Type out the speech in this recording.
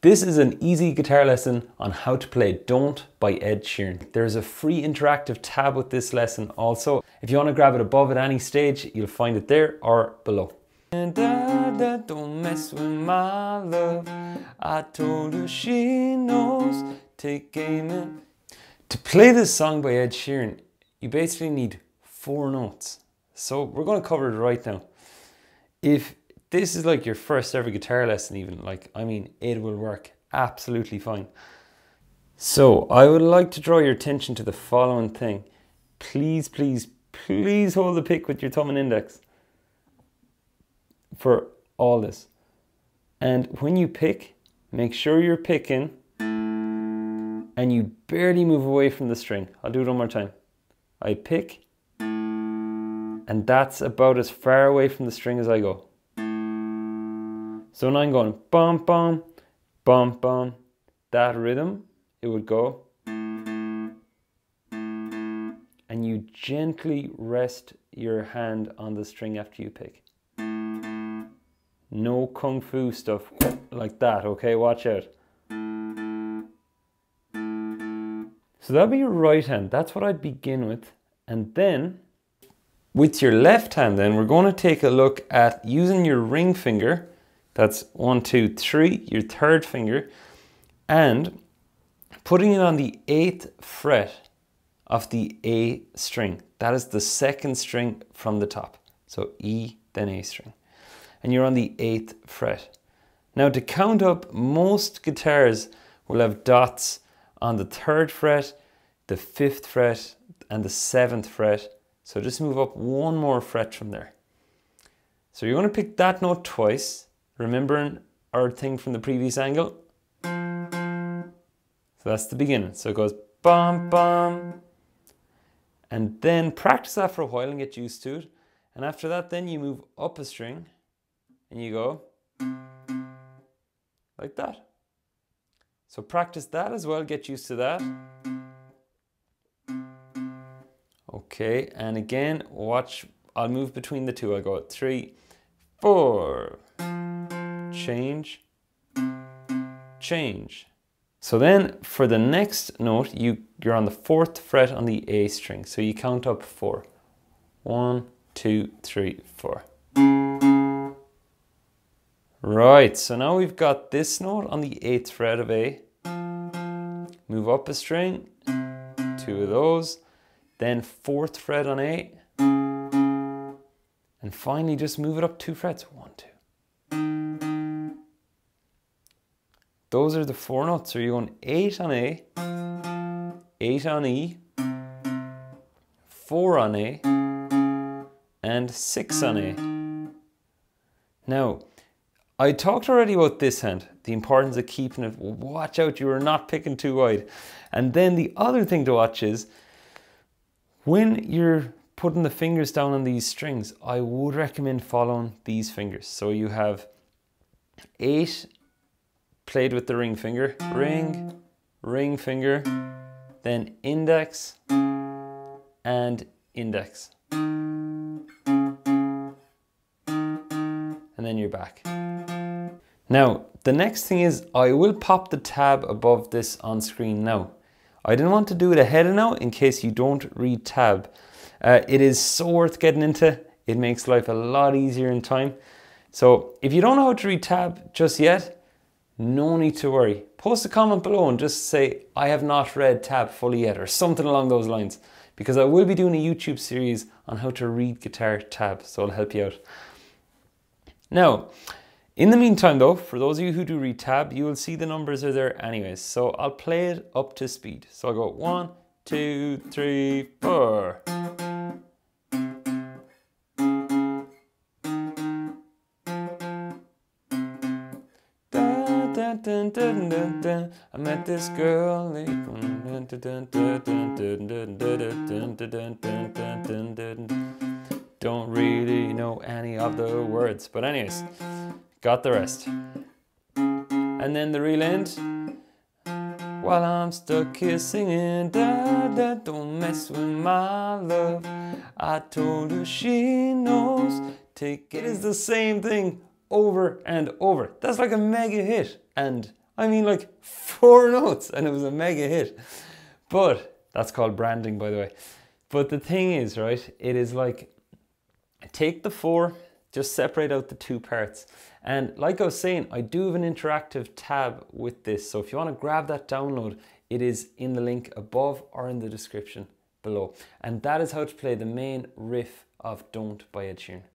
This is an easy guitar lesson on how to play Don't by Ed Sheeran. There's a free interactive tab with this lesson also. If you want to grab it above at any stage, you'll find it there or below. Don't mess with my love. I told her she knows. Take aim in. To play this song by Ed Sheeran, you basically need 4 notes. So we're going to cover it right now. If this is like your first ever guitar lesson even, it will work absolutely fine. So I would like to draw your attention to the following thing. Please, please, please hold the pick with your thumb and index for all this. And when you pick, make sure you're picking and you barely move away from the string. I'll do it one more time. I pick, and that's about as far away from the string as I go. So now I'm going bum bum, bum bum. That rhythm, it would go. And you gently rest your hand on the string after you pick. No kung fu stuff like that, okay? Watch out. So that'll be your right hand. That's what I'd begin with. And then, with your left hand then, we're going to take a look at using your ring finger. That's 1, 2, 3, your third finger, and putting it on the 8th fret of the A string. That is the 2nd string from the top. So E, then A string. And you're on the 8th fret. Now to count up, most guitars will have dots on the 3rd fret, the 5th fret, and the 7th fret. So just move up 1 more fret from there. So you're going to pick that note twice, remembering our thing from the previous angle. So that's the beginning. So it goes bum bum. And then practice that for a while and get used to it. And after that, then you move up a string and you go like that. So practice that as well, get used to that. Okay, and again, watch, I'll move between the two. I go 3, 4, change, change. So then for the next note, you're on the 4th fret on the A string. So you count up 4. 1, 2, 3, 4. Right, so now we've got this note on the 8th fret of A. Move up a string, 2 of those. Then 4th fret on A. And finally just move it up 2 frets. 1, 2. Those are the 4 notes. So you're going 8 on A, 8 on E, 4 on A, and 6 on A. Now, I talked already about this hand, the importance of keeping it. Watch out, you are not picking too wide. And then the other thing to watch is, when you're putting the fingers down on these strings, I would recommend following these fingers. So you have 8 played with the ring finger, ring, ring finger, then index, and index. And then you're back. Now, the next thing is, I will pop the tab above this on screen now. I didn't want to do it ahead of now in case you don't read tab. It is so worth getting into. It makes life a lot easier in time. So if you don't know how to read tab just yet, no need to worry. Post a comment below and just say, I have not read tab fully yet, or something along those lines, because I will be doing a YouTube series on how to read guitar tab, so I'll help you out. Now, in the meantime though, for those of you who do read tab, you will see the numbers are there anyways. So I'll play it up to speed. So I'll go 1, 2, 3, 4. I met this girl. Don't really know any of the words, but anyways, got the rest. And then the real end. While I'm stuck here singing, da da, don't mess with my love. I told her she knows. Take it is the same thing over and over. That's like a mega hit, and I mean, like 4 notes, and it was a mega hit. But that's called branding, by the way. But the thing is, right, it is like, take the 4, just separate out the 2 parts. And like I was saying, I do have an interactive tab with this. So if you want to grab that download, it is in the link above or in the description below. And that is how to play the main riff of Don't by Ed Sheeran.